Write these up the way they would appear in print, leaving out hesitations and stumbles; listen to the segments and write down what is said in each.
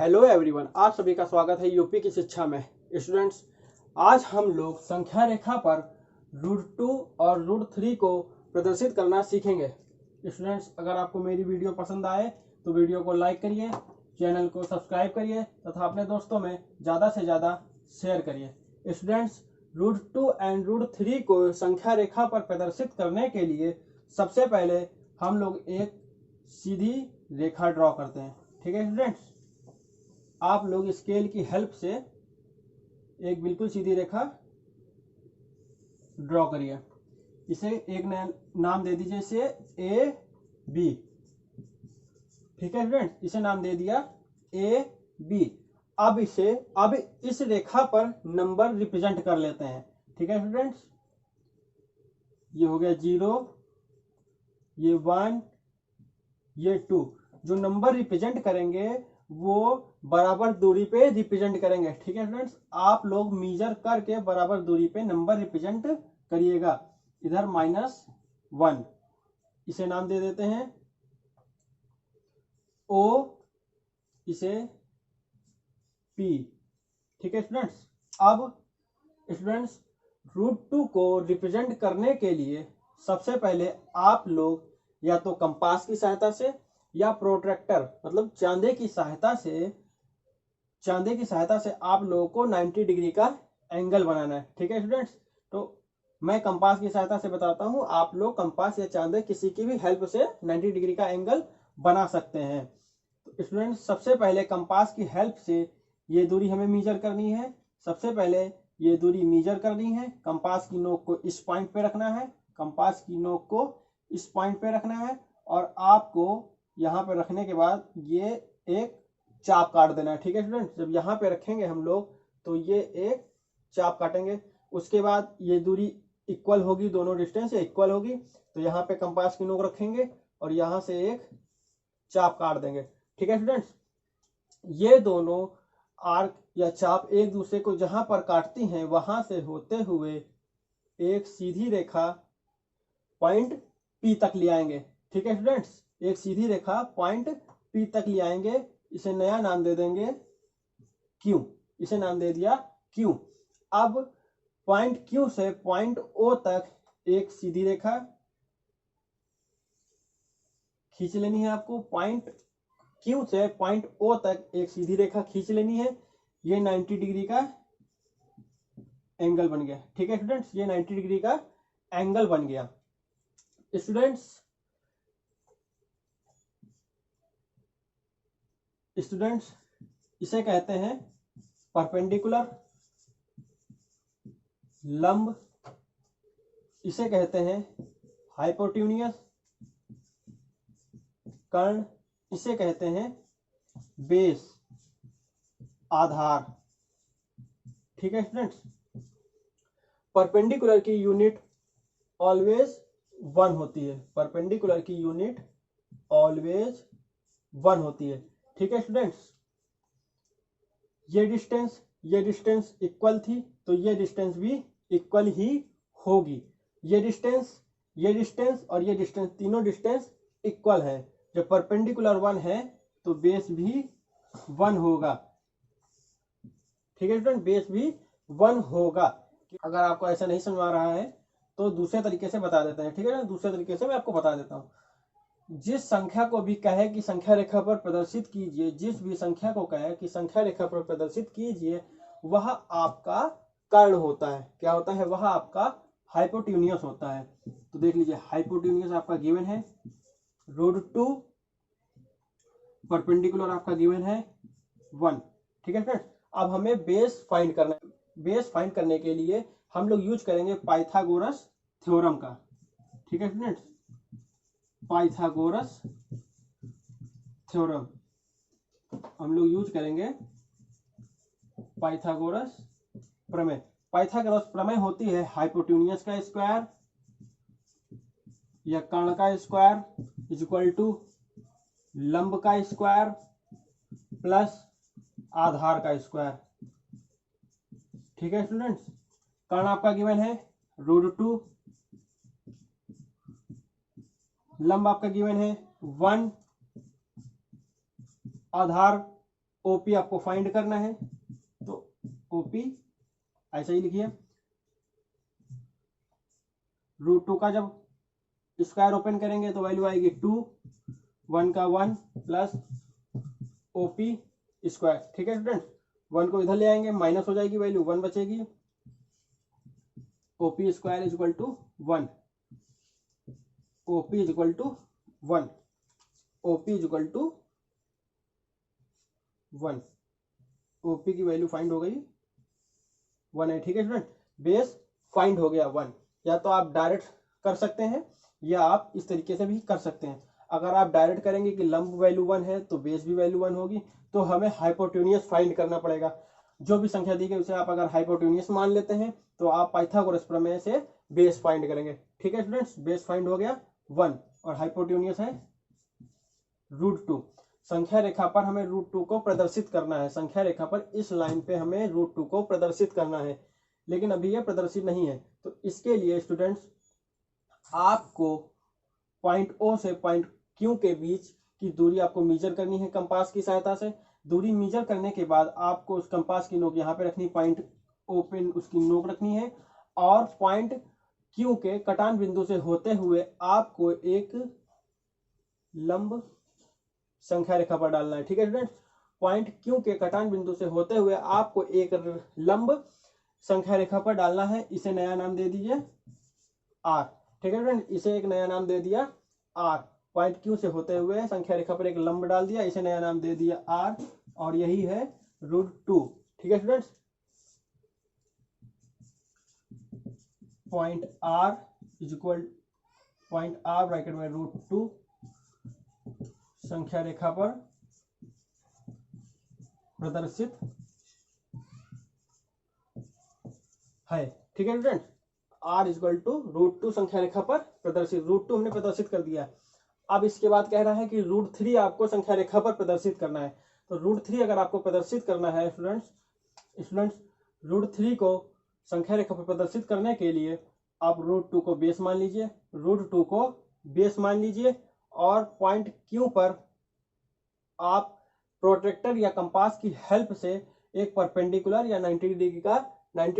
Hello everyone, आप सभी का स्वागत है यूपी की शिक्षा में। स्टूडेंट्स, आज हम लोग संख्या रेखा पर √2 और √3 को प्रदर्शित करना सीखेंगे। स्टूडेंट्स, अगर आपको मेरी वीडियो पसंद आए तो वीडियो को लाइक करिए, चैनल को सब्सक्राइब करिए तथा अपने दोस्तों में ज़्यादा से ज़्यादा शेयर करिए। स्टूडेंट्स, √2 एंड √3 को संख्या रेखा पर प्रदर्शित करने के लिए सबसे पहले हम लोग एक सीधी रेखा ड्रॉ करते हैं। ठीक है स्टूडेंट्स, आप लोग स्केल की हेल्प से एक बिल्कुल सीधी रेखा ड्रॉ करिए। इसे एक नाम दे दीजिए, इसे ए बी। ठीक है स्टूडेंट, इसे नाम दे दिया ए बी। अब इस रेखा पर नंबर रिप्रेजेंट कर लेते हैं। ठीक है स्टूडेंट्स, ये हो गया 0, ये 1, ये 2। जो नंबर रिप्रेजेंट करेंगे वो बराबर दूरी पे रिप्रेजेंट करेंगे। ठीक है स्टूडेंट्स, आप लोग मीजर करके बराबर दूरी पे नंबर रिप्रेजेंट करिएगा। इधर -1, इसे नाम दे देते हैं ओ, इसे पी। ठीक है स्टूडेंट्स, अब स्टूडेंट्स √2 को रिप्रेजेंट करने के लिए सबसे पहले आप लोग या तो कंपास की सहायता से या प्रोट्रैक्टर मतलब चांदे की सहायता से आप लोगों को 90 डिग्री का एंगल बनाना है। ठीक है स्टूडेंट्स, तो मैं कंपास की सहायता से बताता हूं, आप लोग कंपास या चांदे किसी की भी हेल्प से 90 डिग्री का एंगल बना सकते हैं। तो स्टूडेंट्स, सबसे पहले कंपास की हेल्प से ये दूरी हमें मीजर करनी है। सबसे पहले ये दूरी मीजर करनी है। कंपास की नोक को इस पॉइंट पे रखना है, कंपास की नोक को इस पॉइंट पे रखना है और आपको यहाँ पे रखने के बाद ये एक चाप काट देना है। ठीक है स्टूडेंट, जब यहाँ पे रखेंगे हम लोग तो ये एक चाप काटेंगे। उसके बाद ये दूरी इक्वल होगी, दोनों डिस्टेंस इक्वल होगी, तो यहाँ पे कंपास की नोक रखेंगे और यहाँ से एक चाप काट देंगे। ठीक है स्टूडेंट्स, ये दोनों आर्क या चाप एक दूसरे को जहां पर काटती हैं वहां से होते हुए एक सीधी रेखा पॉइंट पी तक ले आएंगे। ठीक है स्टूडेंट्स, एक सीधी रेखा पॉइंट पी तक ले आएंगे। इसे नया नाम दे देंगे क्यू, इसे नाम दे दिया क्यू। अब पॉइंट क्यू से पॉइंट ओ तक एक सीधी रेखा खींच लेनी है। आपको पॉइंट क्यू से पॉइंट ओ तक एक सीधी रेखा खींच लेनी है। ये 90 डिग्री का एंगल बन गया। ठीक है स्टूडेंट्स, ये 90 डिग्री का एंगल बन गया। स्टूडेंट्स, इसे कहते हैं परपेंडिकुलर, लंब, इसे कहते हैं हाइपोटेन्यूज, कर्ण, इसे कहते हैं बेस, आधार। ठीक है स्टूडेंट्स, परपेंडिकुलर की यूनिट ऑलवेज 1 होती है। परपेंडिकुलर की यूनिट ऑलवेज 1 होती है। ठीक है स्टूडेंट्स, ये डिस्टेंस इक्वल थी तो ये डिस्टेंस भी इक्वल ही होगी। ये डिस्टेंस और ये डिस्टेंस, तीनों डिस्टेंस इक्वल है। जब परपेंडिकुलर 1 है तो बेस भी 1 होगा। ठीक है स्टूडेंट, बेस भी 1 होगा। अगर आपको ऐसा नहीं समझ आ रहा है तो दूसरे तरीके से बता देते हैं। ठीक है ना, दूसरे तरीके से मैं आपको बता देता हूँ। जिस संख्या को भी कहे कि संख्या रेखा पर प्रदर्शित कीजिए, जिस भी संख्या को कहे कि संख्या रेखा पर प्रदर्शित कीजिए, वह आपका कर्ण होता है। क्या होता है? वह आपका हाइपोटेन्यूज होता है। तो देख लीजिए, हाइपोटेन्यूज आपका गिवन है √2, परपेंडिकुलर आपका गिवन है 1। ठीक है फ्रेंड, अब हमें बेस फाइंड करना है। बेस फाइंड करने के लिए हम लोग यूज करेंगे पाइथागोरस थ्योरम का। ठीक है फ्रेंड्स, पाइथागोरस थ्योरम हम लोग यूज करेंगे। पाइथागोरस प्रमेय, पाइथागोरस प्रमेय होती है हाइपोटेन्यूज का स्क्वायर या कर्ण का स्क्वायर इक्वल टू लंब का स्क्वायर प्लस आधार का स्क्वायर। ठीक है स्टूडेंट्स, कर्ण आपका गिवन है √2, लंब आपका गिवन है 1, आधार ओपी आपको फाइंड करना है, तो ओपी ऐसा ही लिखिए। √2 का जब स्क्वायर ओपन करेंगे तो वैल्यू आएगी 2, 1 का 1 प्लस ओपी स्क्वायर। ठीक है स्टूडेंट, 1 को इधर ले आएंगे, माइनस हो जाएगी वैल्यू, 1 बचेगी। OP square is equal to 1, OP is equal to 1, OP is equal to 1, OP की वैल्यू फाइंड हो गई 1 है। ठीक है स्टूडेंट, बेस फाइंड हो गया 1। या तो आप डायरेक्ट कर सकते हैं या आप इस तरीके से भी कर सकते हैं। अगर आप डायरेक्ट करेंगे कि लंब वैल्यू 1 है तो बेस भी वैल्यू 1 होगी, तो हमें हाइपोटेन्यूस फाइंड करना पड़ेगा। जो भी संख्या दी गई उसे आप अगर हाइपोटेन्यूस मान लेते हैं तो आप पाइथागोरस प्रमेय से बेस फाइंड करेंगे। ठीक है स्टूडेंट्स, बेस फाइंड हो गया 1 और हाइपोटेन्यूस है √2। संख्या रेखा पर हमें √2 को प्रदर्शित करना है। संख्या रेखा पर इस लाइन पे हमें √2 को प्रदर्शित करना है, लेकिन अभी यह प्रदर्शित नहीं है। तो इसके लिए स्टूडेंट्स आपको पॉइंट O से पॉइंट Q के बीच की दूरी आपको मेजर करनी है कंपास की सहायता से। दूरी मेजर करने के बाद आपको उस कंपास की नोक यहाँ पे रखनी, पॉइंट O पे उसकी नोक रखनी है, और पॉइंट Q के कटान बिंदु से होते हुए आपको एक लंब संख्या रेखा पर डालना है। ठीक है स्टूडेंट, पॉइंट Q के कटान बिंदु से होते हुए आपको एक लंब संख्या रेखा पर डालना है। इसे नया नाम दे दीजिए R। ठीक है स्टूडेंट, इसे एक नया नाम दे दिया R। पॉइंट Q से होते हुए संख्या रेखा पर एक लंब डाल दिया, इसे नया नाम दे दिया R, और यही है √2। ठीक है students, point R is equal point R bracket में √2 संख्या रेखा पर प्रदर्शित है। ठीक है student, R is equal to √2 संख्या रेखा पर प्रदर्शित, √2 हमने प्रदर्शित कर दिया। अब इसके बाद कह रहा है कि √3 आपको संख्या रेखा पर प्रदर्शित करना है। तो √3 अगर आपको प्रदर्शित करना है स्टूडेंट्स √3 को संख्या रेखा पर प्रदर्शित करने के लिए आप √2 को बेस मान लीजिए, √2 को बेस मान लीजिए, और पॉइंट Q पर आप प्रोट्रैक्टर या कंपास की हेल्प से एक परपेंडिकुलर या 90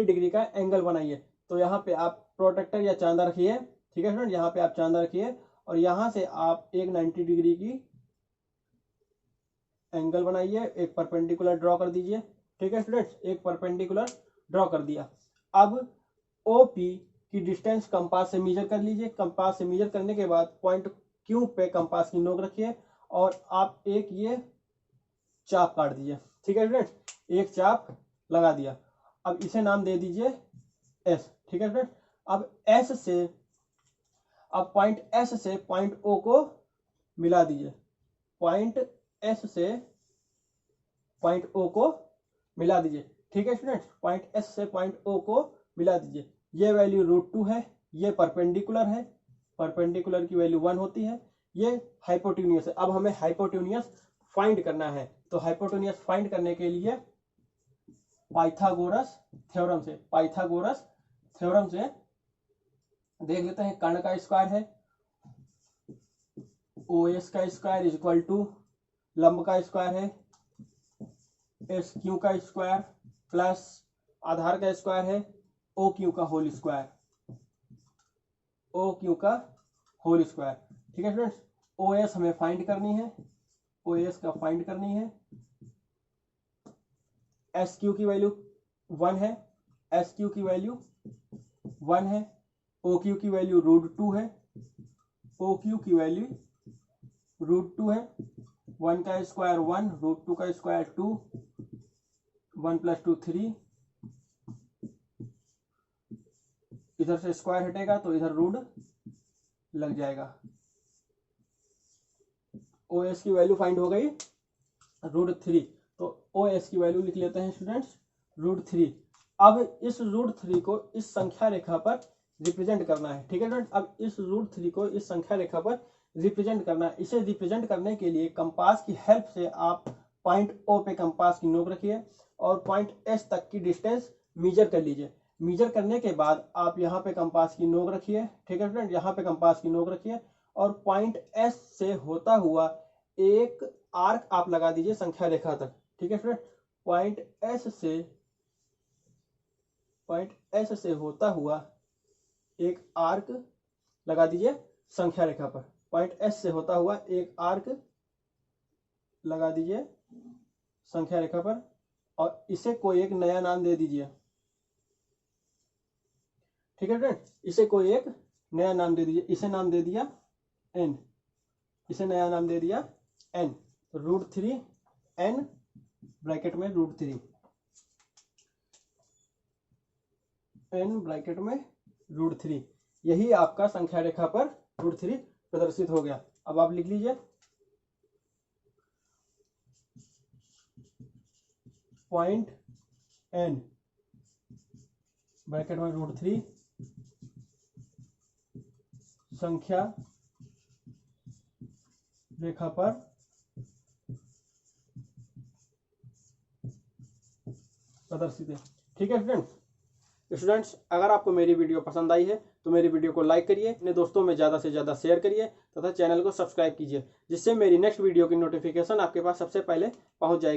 डिग्री का एंगल बनाइए। तो यहाँ पे आप प्रोट्रैक्टर या चांदा रखिए। ठीक है स्टूडेंट, यहाँ पे आप चांदा रखिए और यहाँ से आप एक 90 डिग्री की एंगल बनाइए, एक परपेंडिकुलर ड्रॉ कर दीजिए। ठीक है स्टूडेंट्स, एक परपेंडिकुलर ड्रॉ कर दिया। अब OP की डिस्टेंस कंपास से मेजर कर लीजिए। कंपास से मेजर करने के बाद पॉइंट Q पे कंपास की नोक रखिए और आप एक ये चाप काट दीजिए। ठीक है स्टूडेंट, एक चाप लगा दिया। अब इसे नाम दे दीजिए S। ठीक है स्टूडेंट, अब पॉइंट S से पॉइंट O को मिला दीजिए। पॉइंट S से पॉइंट O को मिला दीजिए। ठीक है स्टूडेंट, पॉइंट S से पॉइंट O को मिला दीजिए। ये वैल्यू √2 है, ये परपेंडिकुलर है, परपेंडिकुलर की वैल्यू 1 होती है, ये हाइपोटेन्यूस है। अब हमें हाइपोटेन्यूस फाइंड करना है। तो हाइपोटेन्यूस फाइंड करने के लिए पाइथागोरस थ्योरम से देख लेते हैं। कर्ण का स्क्वायर है, OS का स्क्वायर इज इक्वल टू लंब का स्क्वायर है SQ का स्क्वायर प्लस आधार का स्क्वायर है OQ का होल स्क्वायर, OQ का होल स्क्वायर। ठीक है स्टूडेंट्स, OS हमें फाइंड करनी है, OS का फाइंड करनी है। SQ की वैल्यू 1 है, SQ की वैल्यू 1 है, OQ की वैल्यू √2 है, OQ की वैल्यू √2 है। 1 का स्क्वायर 1, √2 का स्क्वायर 2, 1 + 2 3, इधर से स्क्वायर हटेगा तो इधर रूट लग जाएगा। OS की वैल्यू फाइंड हो गई √3। तो OS की वैल्यू लिख लेते हैं स्टूडेंट्स √3। अब इस √3 को इस संख्या रेखा पर रिप्रेजेंट करना है। ठीक है स्टूडेंट, अब इस √3 को इस संख्या रेखा पर रिप्रेजेंट करना है। इसे रिप्रेजेंट करने के लिए कंपास की हेल्प से आप पॉइंट O पे कंपास की नोक रखिए और पॉइंट S तक की डिस्टेंस मेजर कर लीजिए। मेजर करने के बाद आप यहाँ पे कंपास की नोक रखिए। ठीक है स्टूडेंट, यहाँ पे कंपास की नोक रखिए और पॉइंट S से होता हुआ एक आर्क आप लगा दीजिए संख्या रेखा तक। ठीक है स्टूडेंट। पॉइंट एस से होता हुआ एक आर्क लगा दीजिए संख्या रेखा पर। पॉइंट एस से होता हुआ एक आर्क लगा दीजिए संख्या रेखा पर और इसे कोई एक नया नाम दे दीजिए। ठीक है फ्रेंड, इसे कोई एक नया नाम दे दीजिए। इसे नाम दे दिया एन, इसे नया नाम दे दिया एन। तो √3 एन ब्रैकेट में √3, एन ब्रैकेट में √3, यही आपका संख्या रेखा पर √3 प्रदर्शित हो गया। अब आप लिख लीजिए पॉइंट एन ब्रैकेट में √3 संख्या रेखा पर प्रदर्शित है। ठीक है स्टूडेंट्स, अगर आपको मेरी वीडियो पसंद आई है तो मेरी वीडियो को लाइक करिए, अपने दोस्तों में ज़्यादा से ज़्यादा शेयर करिए तथा चैनल को सब्सक्राइब कीजिए, जिससे मेरी नेक्स्ट वीडियो की नोटिफिकेशन आपके पास सबसे पहले पहुंच जाएगी।